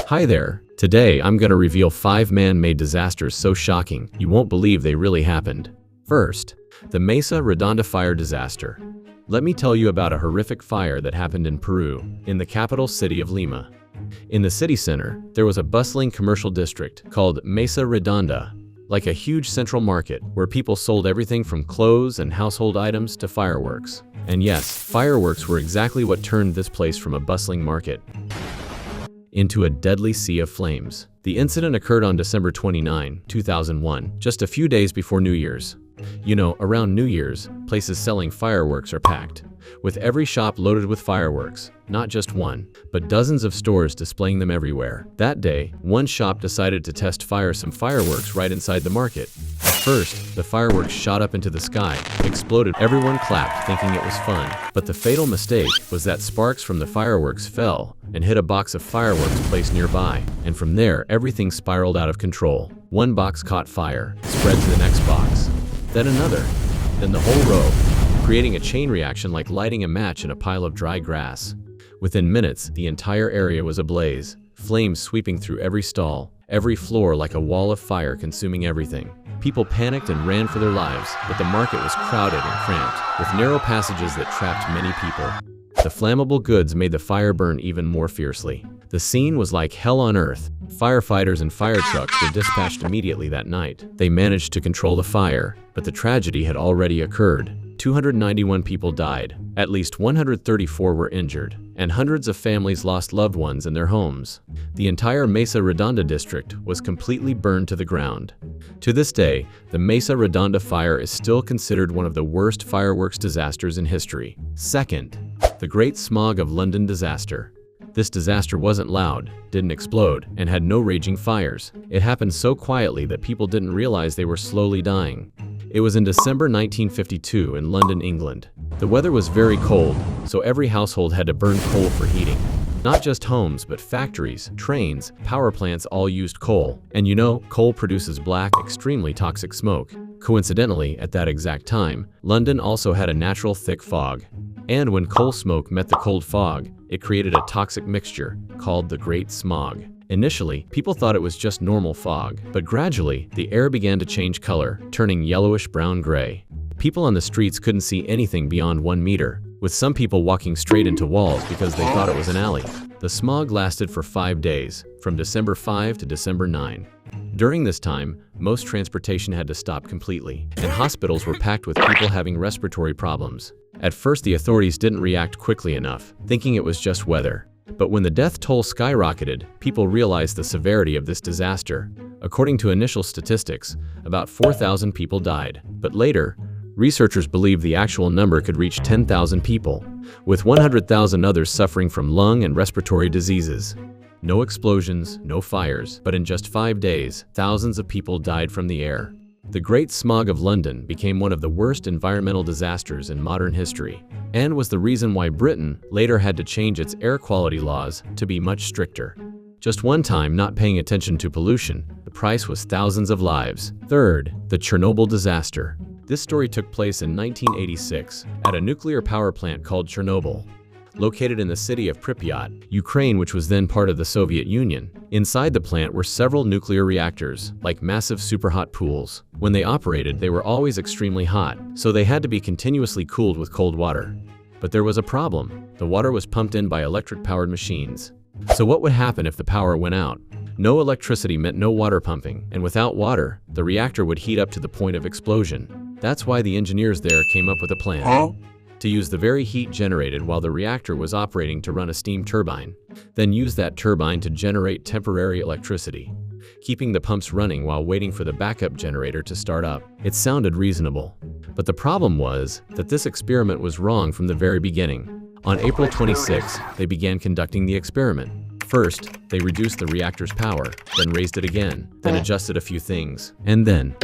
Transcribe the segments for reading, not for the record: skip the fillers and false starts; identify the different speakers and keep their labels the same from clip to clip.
Speaker 1: Hi there. Today I'm gonna reveal 5 man-made disasters so shocking you won't believe they really happened. First, the Mesa Redonda fire disaster. Let me tell you about a horrific fire that happened in Peru, in the capital city of Lima. In the city center, there was a bustling commercial district called Mesa Redonda, like a huge central market where people sold everything from clothes and household items to fireworks. And yes, fireworks were exactly what turned this place from a bustling market into a deadly sea of flames. The incident occurred on December 29, 2001, just a few days before New Year's. You know, around New Year's, places selling fireworks are packed, with every shop loaded with fireworks, not just one, but dozens of stores displaying them everywhere. That day, one shop decided to fire some fireworks right inside the market. At first, the fireworks shot up into the sky, exploded. Everyone clapped, thinking it was fun. But the fatal mistake was that sparks from the fireworks fell and hit a box of fireworks placed nearby, and from there, everything spiraled out of control. One box caught fire, spread to the next box, then another, then the whole row, creating a chain reaction like lighting a match in a pile of dry grass. Within minutes, the entire area was ablaze, flames sweeping through every stall, every floor like a wall of fire consuming everything. People panicked and ran for their lives, but the market was crowded and cramped, with narrow passages that trapped many people. The flammable goods made the fire burn even more fiercely. The scene was like hell on earth. Firefighters and fire trucks were dispatched immediately that night. They managed to control the fire, but the tragedy had already occurred. 291 people died, at least 134 were injured, and hundreds of families lost loved ones in their homes. The entire Mesa Redonda district was completely burned to the ground. To this day, the Mesa Redonda fire is still considered one of the worst fireworks disasters in history. Second, the Great Smog of London disaster. This disaster wasn't loud, didn't explode, and had no raging fires. It happened so quietly that people didn't realize they were slowly dying. It was in December 1952 in London, England. The weather was very cold, so every household had to burn coal for heating. Not just homes, but factories, trains, power plants all used coal. And you know, coal produces black, extremely toxic smoke. Coincidentally, at that exact time, London also had a natural thick fog. And when coal smoke met the cold fog, it created a toxic mixture called the Great Smog. Initially, people thought it was just normal fog, but gradually, the air began to change color, turning yellowish brown-gray. People on the streets couldn't see anything beyond 1 meter, with some people walking straight into walls because they thought it was an alley. The smog lasted for 5 days, from December 5 to December 9. During this time, most transportation had to stop completely, and hospitals were packed with people having respiratory problems. At first, the authorities didn't react quickly enough, thinking it was just weather. But when the death toll skyrocketed, people realized the severity of this disaster. According to initial statistics, about 4,000 people died. But later, researchers believed the actual number could reach 10,000 people, with 100,000 others suffering from lung and respiratory diseases. No explosions, no fires, but in just 5 days, thousands of people died from the air. The Great Smog of London became one of the worst environmental disasters in modern history, and was the reason why Britain later had to change its air quality laws to be much stricter. Just one time not paying attention to pollution, the price was thousands of lives. Third, the Chernobyl disaster. This story took place in 1986 at a nuclear power plant called Chernobyl, located in the city of Pripyat, Ukraine, which was then part of the Soviet Union. Inside the plant were several nuclear reactors, like massive superhot pools. When they operated, they were always extremely hot, so they had to be continuously cooled with cold water. But there was a problem. The water was pumped in by electric-powered machines. So what would happen if the power went out? No electricity meant no water pumping, and without water, the reactor would heat up to the point of explosion. That's why the engineers there came up with a plan. To use the very heat generated while the reactor was operating to run a steam turbine, then use that turbine to generate temporary electricity, keeping the pumps running while waiting for the backup generator to start up. It sounded reasonable. But the problem was that this experiment was wrong from the very beginning. On April 26, they began conducting the experiment. First, they reduced the reactor's power, then raised it again, then adjusted a few things, and then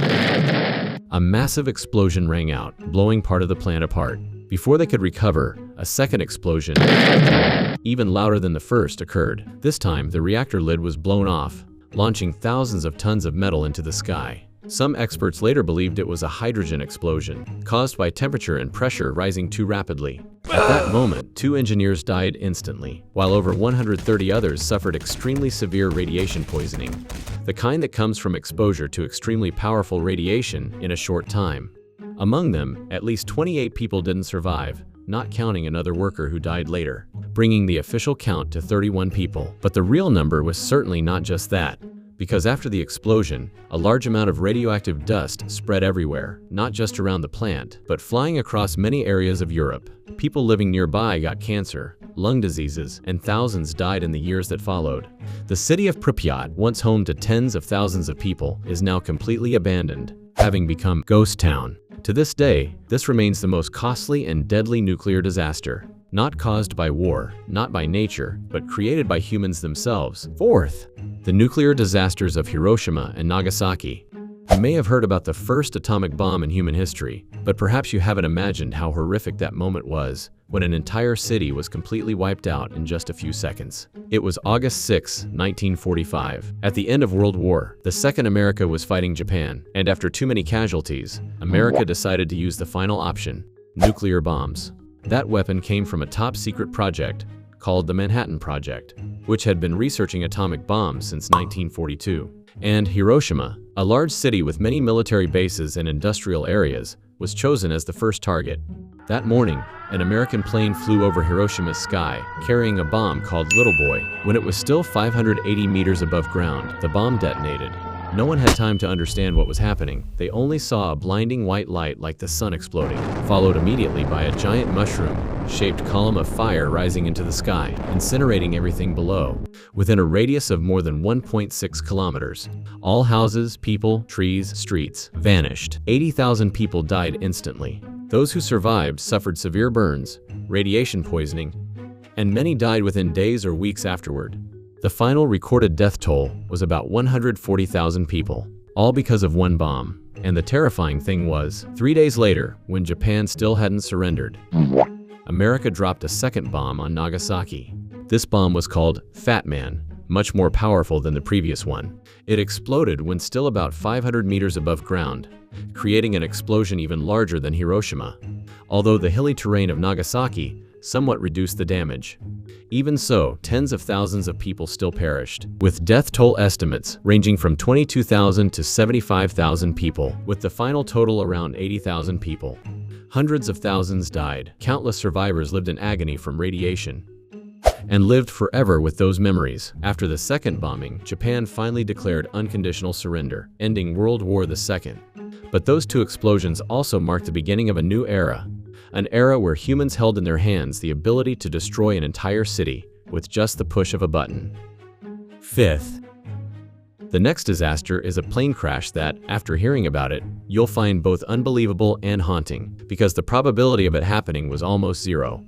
Speaker 1: a massive explosion rang out, blowing part of the plant apart. Before they could recover, a second explosion, even louder than the first, occurred. This time, the reactor lid was blown off, launching thousands of tons of metal into the sky. Some experts later believed it was a hydrogen explosion, caused by temperature and pressure rising too rapidly. At that moment, 2 engineers died instantly, while over 130 others suffered extremely severe radiation poisoning, the kind that comes from exposure to extremely powerful radiation in a short time. Among them, at least 28 people didn't survive, not counting another worker who died later, bringing the official count to 31 people. But the real number was certainly not just that, because after the explosion, a large amount of radioactive dust spread everywhere, not just around the plant, but flying across many areas of Europe. People living nearby got cancer, lung diseases, and thousands died in the years that followed. The city of Pripyat, once home to tens of thousands of people, is now completely abandoned, having become ghost town. To this day, this remains the most costly and deadly nuclear disaster, not caused by war, not by nature, but created by humans themselves. Fourth, the nuclear disasters of Hiroshima and Nagasaki. You may have heard about the first atomic bomb in human history, but perhaps you haven't imagined how horrific that moment was, when an entire city was completely wiped out in just a few seconds. It was August 6, 1945. At the end of World War, the Second America was fighting Japan, and after too many casualties, America decided to use the final option: nuclear bombs. That weapon came from a top-secret project called the Manhattan Project, which had been researching atomic bombs since 1942. And Hiroshima, a large city with many military bases and industrial areas, was chosen as the first target. That morning, an American plane flew over Hiroshima's sky, carrying a bomb called Little Boy. When it was still 580 meters above ground, the bomb detonated. No one had time to understand what was happening. They only saw a blinding white light like the sun exploding, followed immediately by a giant mushroom-shaped column of fire rising into the sky, incinerating everything below. Within a radius of more than 1.6 kilometers, all houses, people, trees, streets vanished. 80,000 people died instantly. Those who survived suffered severe burns, radiation poisoning, and many died within days or weeks afterward. The final recorded death toll was about 140,000 people, all because of one bomb. And the terrifying thing was, 3 days later, when Japan still hadn't surrendered, America dropped a second bomb on Nagasaki. This bomb was called Fat Man, much more powerful than the previous one. It exploded when still about 500 meters above ground, creating an explosion even larger than Hiroshima, although the hilly terrain of Nagasaki somewhat reduced the damage. Even so, tens of thousands of people still perished, with death toll estimates ranging from 22,000 to 75,000 people, with the final total around 80,000 people. Hundreds of thousands died. Countless survivors lived in agony from radiation and lived forever with those memories. After the second bombing, Japan finally declared unconditional surrender, ending World War II. But those two explosions also marked the beginning of a new era. An era where humans held in their hands the ability to destroy an entire city with just the push of a button. Fifth, the next disaster is a plane crash that, after hearing about it, you'll find both unbelievable and haunting, because the probability of it happening was almost zero.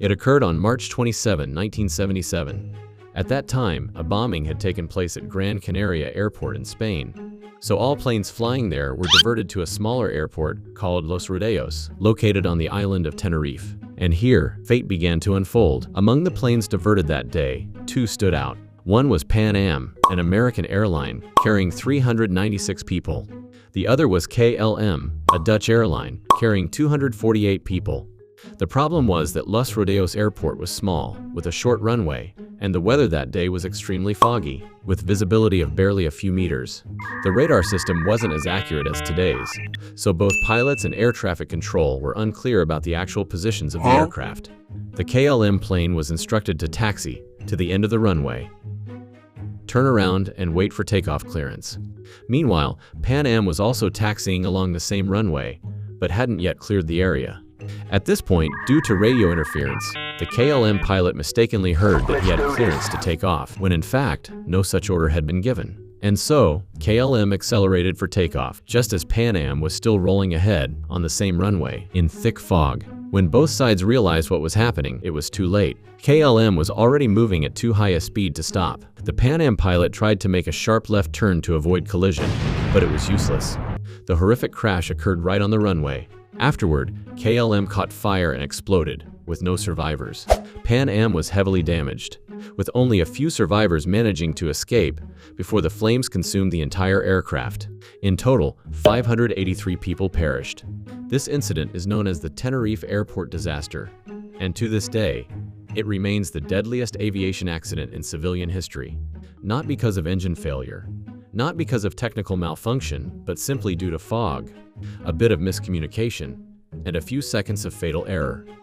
Speaker 1: It occurred on March 27, 1977. At that time, a bombing had taken place at Gran Canaria Airport in Spain. So all planes flying there were diverted to a smaller airport called Los Rodeos, located on the island of Tenerife. And here, fate began to unfold. Among the planes diverted that day, two stood out. One was Pan Am, an American airline, carrying 396 people. The other was KLM, a Dutch airline, carrying 248 people. The problem was that Los Rodeos Airport was small, with a short runway, and the weather that day was extremely foggy, with visibility of barely a few meters. The radar system wasn't as accurate as today's, so both pilots and air traffic control were unclear about the actual positions of the aircraft. The KLM plane was instructed to taxi to the end of the runway, turn around, and wait for takeoff clearance. Meanwhile, Pan Am was also taxiing along the same runway, but hadn't yet cleared the area. At this point, due to radio interference, the KLM pilot mistakenly heard that he had clearance to take off, when in fact, no such order had been given. And so, KLM accelerated for takeoff, just as Pan Am was still rolling ahead on the same runway, in thick fog. When both sides realized what was happening, it was too late. KLM was already moving at too high a speed to stop. The Pan Am pilot tried to make a sharp left turn to avoid collision, but it was useless. The horrific crash occurred right on the runway, Afterward, KLM caught fire and exploded, with no survivors. Pan Am was heavily damaged, with only a few survivors managing to escape before the flames consumed the entire aircraft. In total, 583 people perished. This incident is known as the Tenerife Airport disaster, and to this day, it remains the deadliest aviation accident in civilian history. Not because of engine failure, not because of technical malfunction, but simply due to fog, a bit of miscommunication, and a few seconds of fatal error.